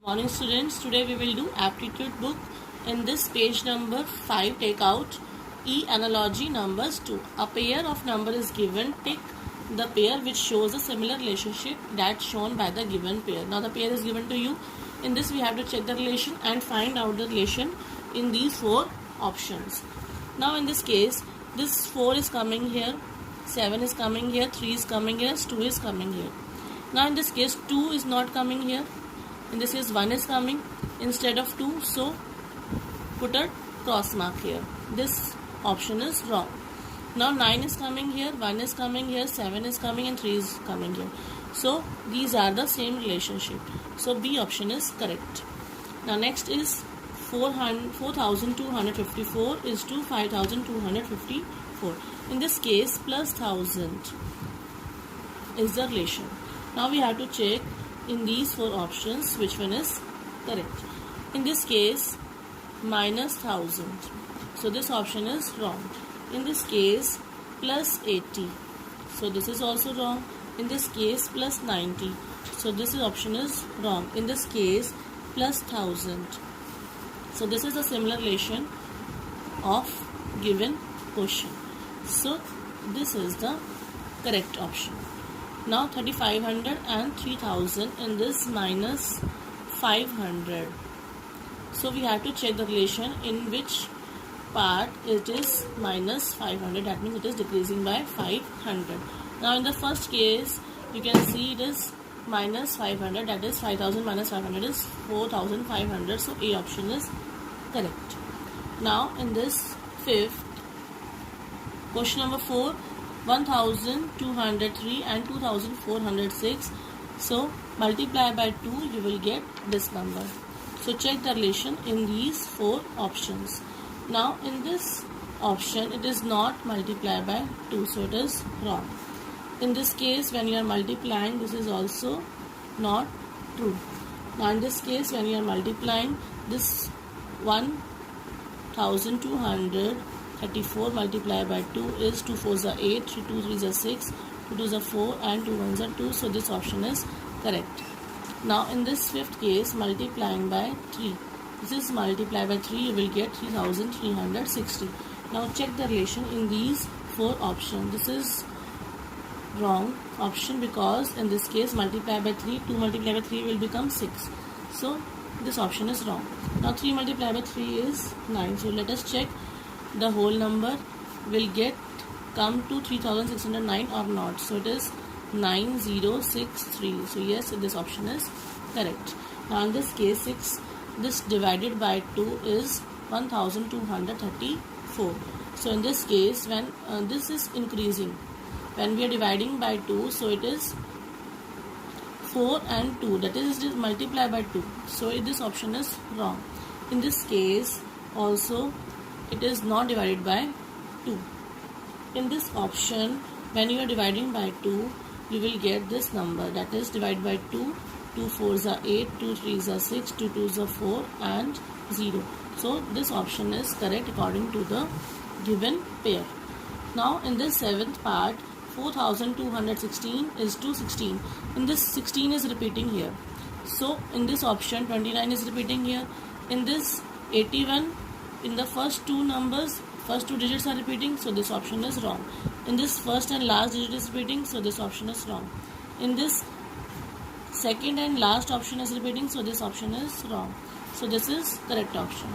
Morning students, today we will do aptitude book. In this page number 5, take out E analogy numbers 2. A pair of number is given, take the pair which shows a similar relationship that shown by the given pair. Now the pair is given to you. In this we have to check the relation and find out the relation in these 4 options. Now in this case, this 4 is coming here, 7 is coming here, 3 is coming here, 2 is coming here. Now in this case 2 is not coming here. In this case 1 is coming instead of 2, so put a cross mark here. This option is wrong. Now 9 is coming here, 1 is coming here, 7 is coming and 3 is coming here. So these are the same relationship. So B option is correct. Now next is 4254 is to 5254. In this case plus 1000 is the relation. Now we have to check in these 4 options which one is correct. In this case minus 1000, so this option is wrong. In this case plus 80, so this is also wrong. In this case plus 90, so this option is wrong. In this case plus 1000, so this is a similar relation of given question, so this is the correct option. Now 3500 and 3000, in this minus 500, so we have to check the relation in which part it is minus 500, that means it is decreasing by 500. Now in the first case you can see it is minus 500, that is 5000 minus 500 is 4500, so A option is correct. Now in this fifth question number 4, 1203 and 2406, so multiply by 2 you will get this number. So check the relation in these 4 options. Now in this option it is not multiply by 2, so it is wrong. In this case when you are multiplying, this is also not true. Now in this case when you are multiplying, this 1234 multiplied by 2 is 2 4s are 8, 3 2s are 6, 2 2s are 4 and 2 1s are 2, so this option is correct. Now in this fifth case multiplying by 3, this is multiplied by 3, you will get 3360. Now check the relation in these 4 options. This is wrong option because in this case multiply by 3, 2 multiplied by 3 will become 6, so this option is wrong. Now 3 multiplied by 3 is 9, so let us check the whole number will come to 3609 or not, so it is 9063, so yes, this option is correct. Now in this case 6, this divided by 2 is 1234, so in this case when this is increasing, when we are dividing by 2, so it is 4 and 2, that is it is multiplied by 2, so this option is wrong. In this case also it is not divided by 2. In this option when you are dividing by 2 you will get this number, that is divided by 2, 2 4s are 8, 2 3s are 6, 2 2s are 4 and 0, so this option is correct according to the given pair. Now in this 7th part 4216 is to 16, in this 16 is repeating here, so in this option 29 is repeating here. In this 81, in the first 2 numbers, first 2 digits are repeating, so this option is wrong. In this first and last digit is repeating, so this option is wrong. In this second and last option is repeating, so this option is wrong, so this is correct option.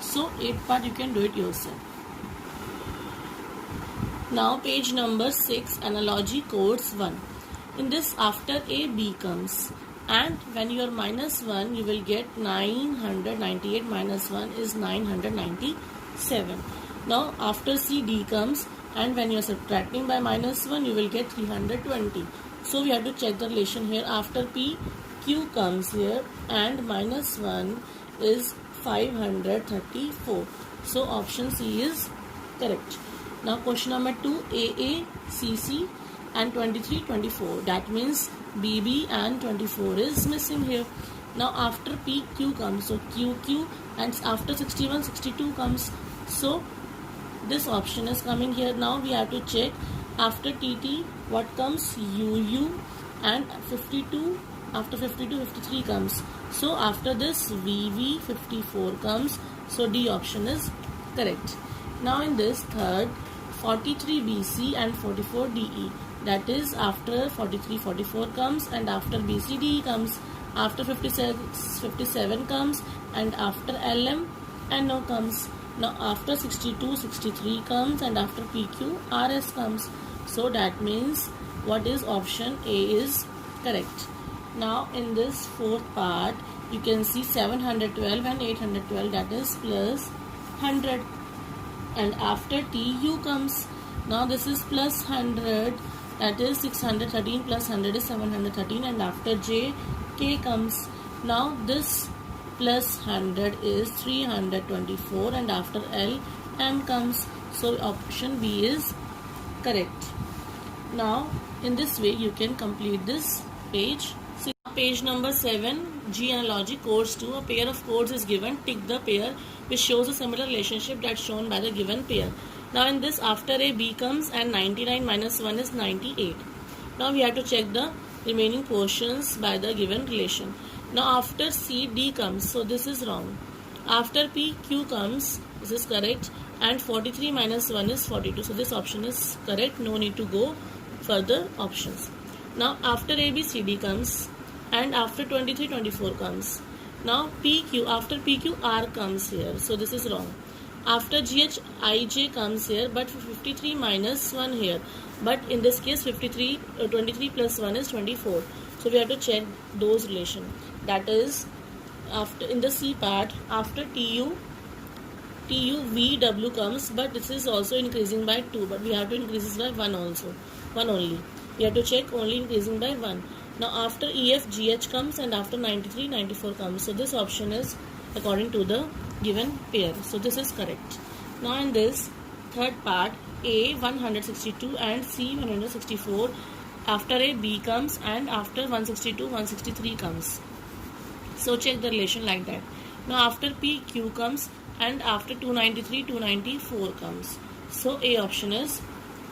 So 8th part you can do it yourself. Now page number 6, analogy codes 1. In this after A, B comes, and when you are minus 1 you will get 998 minus 1 is 997. Now after C, D comes, and when you are subtracting by minus 1 you will get 320. So we have to check the relation here. After P, Q comes here and minus 1 is 534. So option C is correct. Now question number 2, AA, CC and 23, 24. That means BB and 24 is missing here. Now after P, Q comes, so QQ, and after 61, 62 comes. So this option is coming here. Now we have to check after TT what comes, UU, and 52 after 52 53 comes, so after this VV 54 comes, so D option is correct. Now in this third, 43 BC and 44 DE, that is after 43 44 comes, and after BC DE comes, after 57 comes, and after LM NO comes. Now after 62 63 comes, and after PQ RS comes. So that means what is option A is correct. Now in this fourth part, you can see 712 and 812, that is plus 100, and after TU comes, now this is plus 100, that is 613 plus 100 is 713, and after JK comes, now this plus 100 is 324, and after LM comes, so option B is correct. Now in this way you can complete this page. Page number 7, G analogy, codes 2. A pair of codes is given. Tick the pair which shows a similar relationship that's shown by the given pair. Now in this, after A, B comes, and 99 minus 1 is 98. Now we have to check the remaining portions by the given relation. Now after C, D comes, so this is wrong. After P, Q comes, this is correct, and 43 minus 1 is 42. So this option is correct. No need to go further options. Now after A, B, C, D comes, and after 23 24 comes. Now PQ, after PQ R comes here, so this is wrong. After GH IJ comes here, but 53 minus 1 here, but in this case 23 plus 1 is 24. So we have to check those relation. That is, after in the C part, after TU VW comes, but this is also increasing by 2, but we have to increase this by 1 also, 1 only. We have to check only increasing by 1. Now after EF GH comes, and after 93 94 comes. So this option is according to the given pair. So this is correct. Now in this third part, A 162 and C 164. After A, B comes, and after 162 163 comes. So check the relation like that. Now after P, Q comes, and after 293 294 comes. So A option is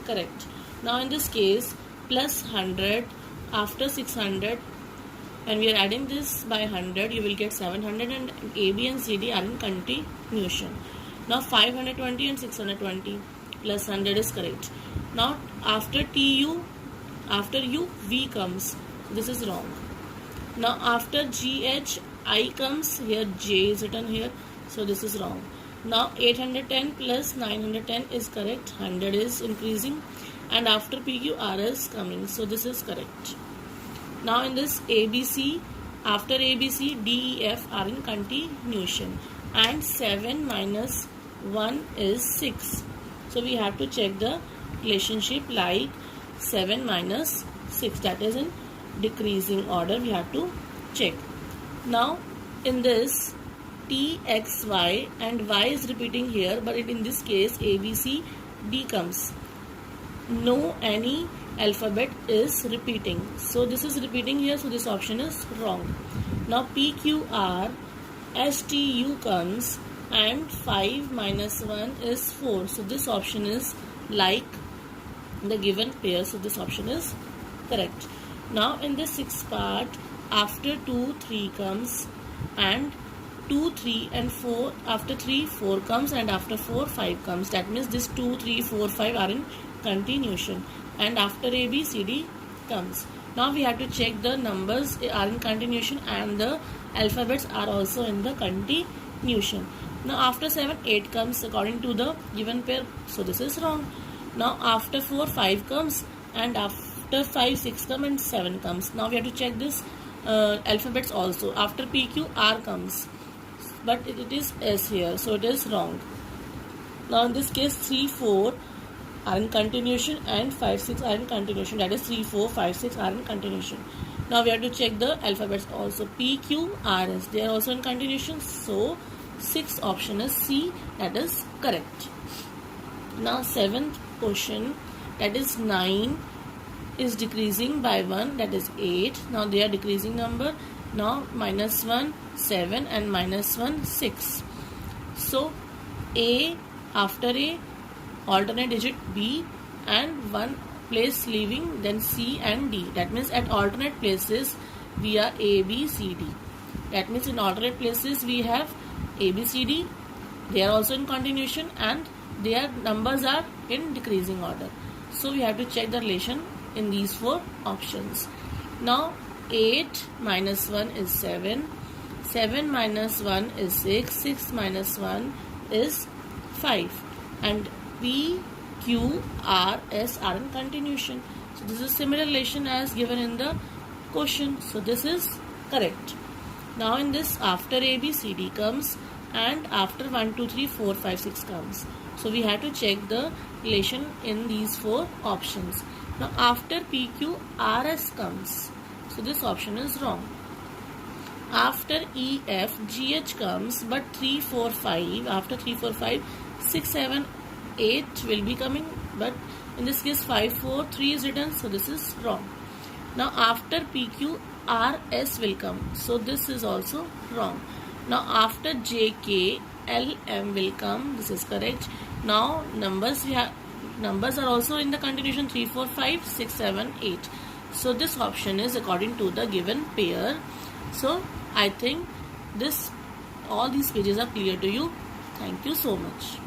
correct. Now in this case, plus 100 after 600, and we are adding this by 100, you will get 700, and A, B and C, D are in continuation. Now 520 and 620 plus 100 is correct. Now after TU, after U, V comes, this is wrong. Now after GH I comes, here J is written here, so this is wrong. Now 810 plus 910 is correct, 100 is increasing, and after PQ R is coming, so this is correct. Now in this ABC, after ABC, D, E, F are in continuation, and 7 minus 1 is 6. So we have to check the relationship like 7 minus 6, that is in decreasing order, we have to check. Now in this T, X, Y, and Y is repeating here, but in this case A, B, C, D comes. No any alphabet is repeating, so this is repeating here, so this option is wrong. Now P, Q, R, S, T, U comes, and 5 minus 1 is 4, so this option is like the given pair, so this option is correct. Now in the sixth part, after 2 3 comes, and 2 3 and 4, after 3 4 comes, and after 4 5 comes. That means this 2 3 4 5 are in continuation, and after A, B, C, D comes. Now we have to check the numbers are in continuation and the alphabets are also in the continuation. Now after 7 8 comes according to the given pair, so this is wrong. Now after 4 5 comes, and after 5 6 comes, and 7 comes. Now we have to check this alphabets also. After PQ R comes, but it is S here, so it is wrong. Now in this case 3 4 are in continuation, and 5 6 are in continuation, that is 3 4 5 6 are in continuation. Now we have to check the alphabets also. P, Q, R, S, they are also in continuation, so 6th option is C, that is correct. Now 7th question, that is 9 is decreasing by 1, that is 8. Now they are decreasing number. Now minus 1 7, and minus 1 6. So A, after A, alternate digit B, and one place leaving, then C and D. That means at alternate places via A, B, C, D. That means in alternate places we have A, B, C, D. They are also in continuation and their numbers are in decreasing order. So we have to check the relation in these 4 options. Now 8 minus 1 is 7. 7 minus 1 is 6. 6 minus 1 is 5. And P, Q, R, S are in continuation. So this is similar relation as given in the question. So this is correct. Now in this, after A, B, C, D comes and after 1, 2, 3, 4, 5, 6 comes. So we have to check the relation in these 4 options. Now after P, Q, R, S comes. So this option is wrong. After E, F, G, H comes, but 3, 4, 5, after 3, 4, 5, 6, 7, 8 will be coming, but in this case 5, 4, 3 is written, so this is wrong. Now after P, Q, R, S will come, so this is also wrong. Now after J, K, L, M will come, this is correct. Now numbers are also in the continuation 3, 4, 5, 6, 7, 8. So this option is according to the given pair. So I think all these pages are clear to you. Thank you so much.